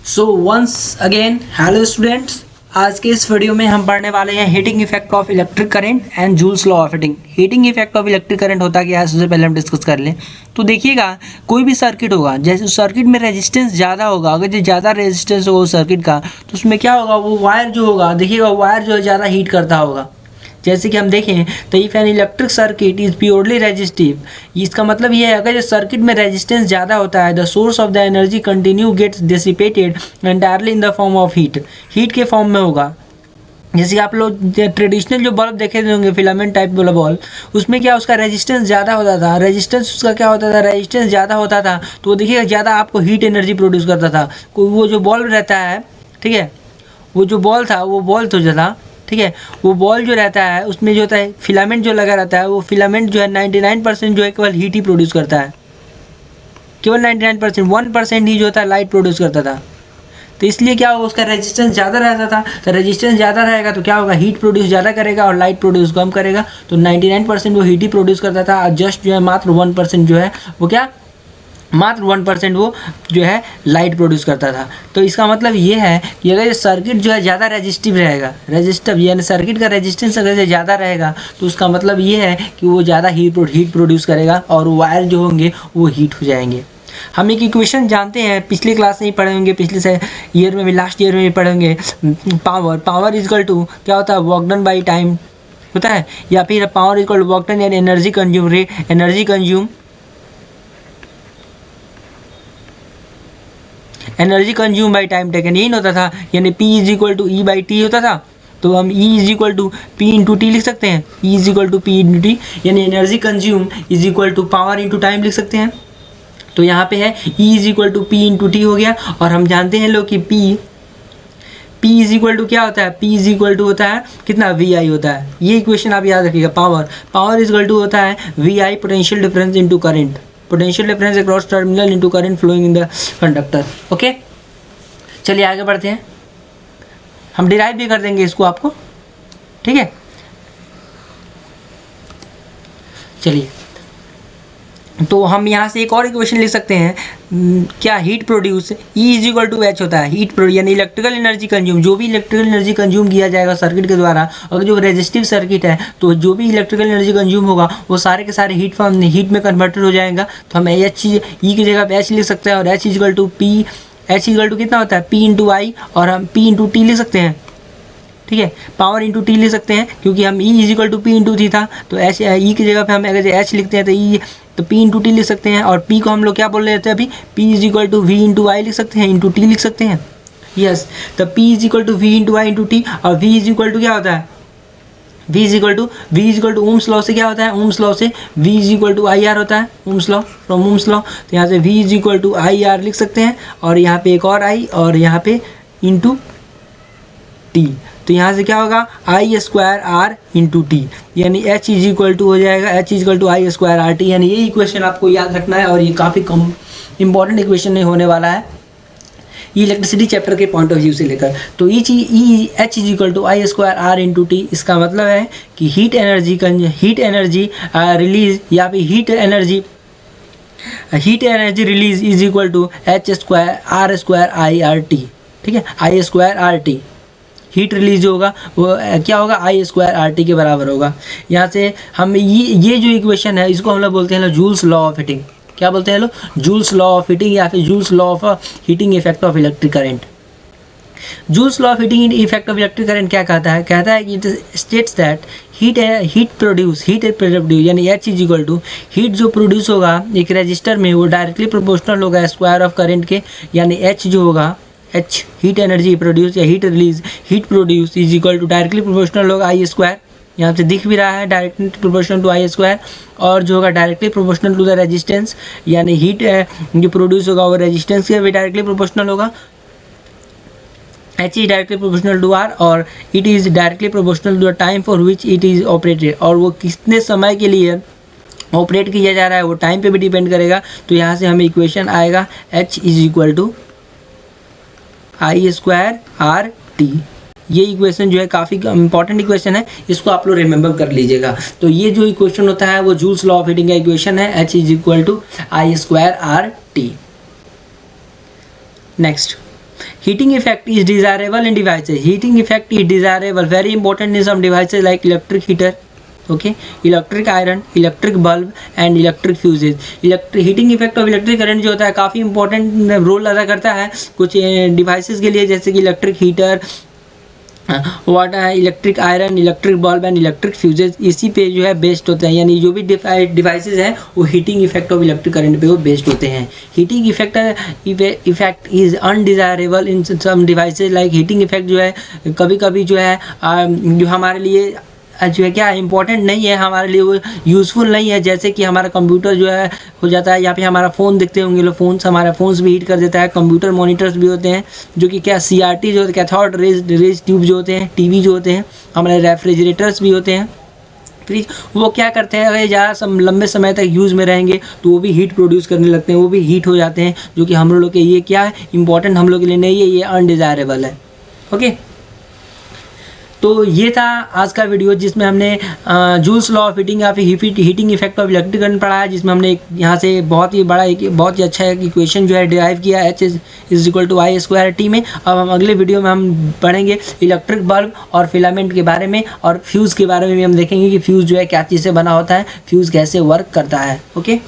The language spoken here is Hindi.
सो वंस अगेन हेलो स्टूडेंट्स। आज के इस वीडियो में हम पढ़ने वाले हैं heating effect of electric current and Joule's law of heating. Heating effect of electric current होता क्या है सबसे पहले हम डिस्कस कर लें। तो देखिएगा, कोई भी सर्किट होगा, जैसे सर्किट में रेजिस्टेंस ज़्यादा होगा, अगर जो ज़्यादा रेजिस्टेंस होगा उस सर्किट का, तो उसमें क्या होगा, वो वायर जो होगा, देखिएगा वायर जो है ज़्यादा हीट करता होगा। जैसे कि हम देखें तो if an electric circuit is purely resistive, इसका मतलब ये है अगर इस सर्किट में रेजिस्टेंस ज़्यादा होता है, the source of the energy continue gets dissipated entirely in the form of heat. Heat के फॉर्म में होगा। जैसे आप लोग ट्रेडिशनल जो बल्ब देखे होंगे, फिलामेंट टाइप वाला बल्ब, उसमें क्या उसका रेजिस्टेंस ज़्यादा होता था। रेजिस्टेंस उसका क्या होता था, रेजिस्टेंस ज़्यादा होता था तो वो देखिएगा ज़्यादा आपको हीट एनर्जी प्रोड्यूस करता था। वो जो बल्ब रहता है, ठीक है, वो जो बॉल था, वो बॉल तो जो था, ठीक है, वो बॉल जो रहता है उसमें जो होता है फिलामेंट जो लगा रहता है, वो फिलामेंट जो है 99% जो है केवल हीट ही प्रोड्यूस करता है। केवल 99%, 1% ही जो होता है लाइट प्रोड्यूस करता था। तो इसलिए क्या होगा, उसका रेजिस्टेंस ज़्यादा रहता था। तो रेजिस्टेंस ज़्यादा रहेगा तो क्या होगा, हीट प्रोड्यूस ज़्यादा करेगा और लाइट प्रोड्यूस कम करेगा। तो 99% वो हीट ही प्रोड्यूस करता था, और जस्ट जो है मात्र 1% जो है वो क्या, मात्र 1% वो जो है लाइट प्रोड्यूस करता था। तो इसका मतलब ये है कि अगर ये सर्किट जो है ज़्यादा रेजिस्टिव रहेगा, रेजिस्टिव यानी सर्किट का रेजिस्टेंस अगर ज़्यादा रहेगा तो उसका मतलब ये है कि वो ज़्यादा हीट प्रोड्यूस करेगा और वायर जो होंगे वो हीट हो जाएंगे। हम एक इक्वेशन जानते हैं, पिछले क्लास में ही पढ़े होंगे, पिछले से ईयर में भी, लास्ट ईयर में भी पढ़े होंगे। पावर इजकल टू क्या होता है, वर्क डन बाई टाइम होता है, या फिर power is equal to work done यानी energy consume rate, energy consume by time taken, यही होता था। यानी P is equal to E by T होता था। तो हम E is equal to P into T लिख सकते हैं। E is equal to P into T यानी energy consume is equal to power into time लिख सकते हैं। तो यहाँ पे है E is equal to P into T हो गया। और हम जानते हैं लोग कि P इज इक्वल टू क्या होता है, P इज इक्वल टू होता है कितना, VI होता है। ये इक्वेशन आप याद रखिएगा। पावर इज इक्वल टू होता है VI potential difference into current, potential difference across terminal into current flowing in the conductor. Okay, चलिए आगे बढ़ते हैं। हम डिराइव भी कर देंगे इसको आपको, ठीक है। चलिए, तो हम यहाँ से एक और इक्वेशन लिख सकते हैं। क्या, heat produce E is equal to H होता है। हीट यानी इलेक्ट्रिकल एनर्जी कंज्यूम, जो भी इलेक्ट्रिकल एनर्जी कंज्यूम किया जाएगा सर्किट के द्वारा, अगर जो रेजिस्टिव सर्किट है तो जो भी इलेक्ट्रिकल एनर्जी कंज्यूम होगा वो सारे के सारे हीट में कन्वर्टेड हो जाएगा। तो हम H E की जगह पे H लिख सकते हैं, और H is equal to P, H is equal to कितना होता है, P इंटू आई, और हम P इंटू टी लिख सकते हैं, ठीक है। पावर इंटू टी लिख सकते हैं क्योंकि हम E is equal to P into थी था। तो H E की जगह पे हम अगर H लिखते हैं तो E तो P इंटू टी लिख सकते हैं। और P को हम लोग क्या बोल रहे थे अभी, P is equal to V into I लिख सकते हैं, इंटू टी लिख सकते हैं। यस, तो P is equal to V into I into T, और V इज इक्वल टू क्या होता है, V is equal to Ohm's law से क्या होता है, ओम्स लॉ से V is equal to I R होता है, Ohm's law, from Ohm's law. तो यहाँ से V is equal to I R लिख सकते हैं, और यहाँ पे एक और I, और यहाँ पे इंटू टी। तो यहाँ से क्या होगा, I square R into T, यानी H इज इक्वल टू हो जाएगा H is equal to I square R T. यानी ये इक्वेशन आपको याद रखना है, और ये काफ़ी कम इंपॉर्टेंट इक्वेशन नहीं होने वाला है ये इलेक्ट्रिसिटी चैप्टर के पॉइंट ऑफ व्यू से लेकर। तो H is equal to I square R into T, इसका मतलब है कि हीट एनर्जी रिलीज, या फिर heat energy release is equal to H square I R T, ठीक है, I square R T. Heat release होगा वो क्या होगा, आई स्क्वायर आर टी के बराबर होगा। यहाँ से हम ये जो इक्वेशन है इसको हम लोग बोलते हैं जूल्स लॉ ऑफ हीटिंग। क्या बोलते हैं लोग, जूल्स लॉ ऑफ हीटिंग, या फिर Joule's law of heating effect of electric current. Joule's law of heating effect of electric current क्या कहता है, कहता है कि it states that heat produce यानी H is equal to heat जो प्रोड्यूस होगा एक रजिस्टर में वो डायरेक्टली प्रोपोर्शनल होगा स्क्वायर ऑफ करंट के। यानी H जो होगा, H हीट एनर्जी प्रोड्यूस या heat release, heat produce is equal to directly proportional होगा आई स्क्वायर, यहाँ से दिख भी रहा है directly proportional to I square, और जो होगा directly proportional to the resistance, यानी हीट जो प्रोड्यूस होगा वो रेजिस्टेंस के भी डायरेक्टली प्रोपोर्शनल होगा। H is directly proportional to R, और it is directly proportional to the time for which it is operated, और वो कितने समय के लिए ऑपरेट किया जा रहा है वो टाइम पे भी डिपेंड करेगा। तो यहाँ से हमें इक्वेशन आएगा H is equal to I square R T. ये इक्वेशन जो है काफ़ी इंपॉर्टेंट इक्वेशन है, इसको आप लोग रिमेंबर कर लीजिएगा। तो ये जो इक्वेशन होता है वो जूल्स लॉ ऑफ हीटिंग का इक्वेशन है, H is equal to I square R T. Next, Heating effect is desirable in devices. Heating effect is desirable, very important in some devices like electric heater, okay, electric iron, electric bulb and electric fuses. Heating effect of electric current जो होता है काफ़ी इंपॉर्टेंट रोल अदा करता है कुछ डिवाइसेस के लिए, जैसे कि electric heater, water, electric iron, electric bulb and electric fuses इसी पे जो है बेस्ड होते हैं, यानी जो भी डिवाइसेस हैं वो heating effect of electric current पे वो बेस्ड होते हैं। Heating effect is undesirable in some devices, like heating effect जो है कभी कभी जो है जो हमारे लिए जो है क्या इंपॉर्टेंट नहीं है, हमारे लिए वो यूज़फुल नहीं है। जैसे कि हमारा कंप्यूटर जो है हो जाता है, या फिर हमारा फ़ोन देखते होंगे लोग, हमारा फ़ोन्स भी हीट कर देता है। कंप्यूटर मॉनिटर्स भी होते हैं जो कि क्या CRT जो कैथोड रेज ट्यूब जो होते हैं, टीवी जो होते हैं, हमारे रेफ्रिजरेटर्स भी होते हैं, फ्रिज, वो क्या करते हैं अगर ज़्यादा लंबे समय तक यूज़ में रहेंगे तो वो भी हीट प्रोड्यूस करने लगते हैं, वो भी हीट हो जाते हैं, जो कि हम लोग के ये क्या है इंपॉर्टेंट हम लोग के लिए नहीं है, ये अनडिज़ायरेबल है। ओके, तो ये था आज का वीडियो जिसमें हमने जूल्स लॉ ऑफ हीटिंग या फिर heating effect of electric current पढ़ा है, जिसमें हमने यहाँ से बहुत ही अच्छा एक इक्वेशन जो है डिराइव किया H is equal to I²T में। अब हम अगले वीडियो में हम पढ़ेंगे इलेक्ट्रिक बल्ब और फिलामेंट के बारे में, और फ्यूज़ के बारे में भी हम देखेंगे कि फ्यूज़ जो है क्या चीज़ से बना होता है, फ्यूज़ कैसे वर्क करता है। ओके।